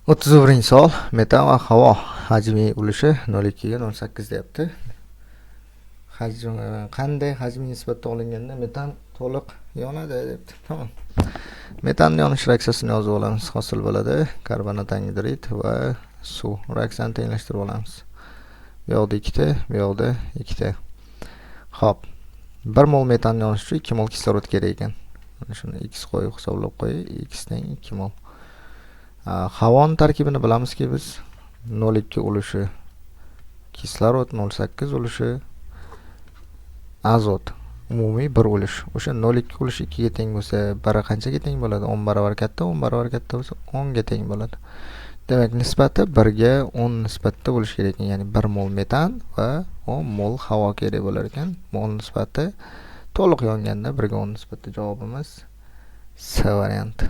30-savol. Metan va havo hajmiy ulushi 0,2 ga 0,8 deyapti. Qanday hajmiy nisbatda olinganda metan to'liq yonadi debdi. Tamam. Metan yonish reaksiyasini yozib olamiz. Hosil bo'ladi karbonat angidrid va suv. Reaksiyani tenglashtirib olamiz. Bu yoqda 2 ta, bu yoqda 2 ta. Xo'p. 1 mol metan yonish uchun 2 mol kislorod kerak ekan. Mana shuni x qo'yib hisoblab qo'yay. X teng 2 mol. Havon tarkibini bilamizki biz 0,2 ulushi kislorod, 0,8 ulushi azot, umumiy 1 ulush. O'sha 0,2 ulush 2 ga teng bo'lsa, 1 qanchaga teng bo'ladi? 10 barobar katta, 10 barobar katta bo'lsa 10 ga teng bo'ladi. Demak, nisbati 1 ga 10 nisbatda bo'lishi kerak ekan. Ya'ni 1 mol metan va 10 mol havo kerak bo'lar ekan. Mol nisbati to'liq yonganda 1 ga 10 nisbatda javobimiz C varianti.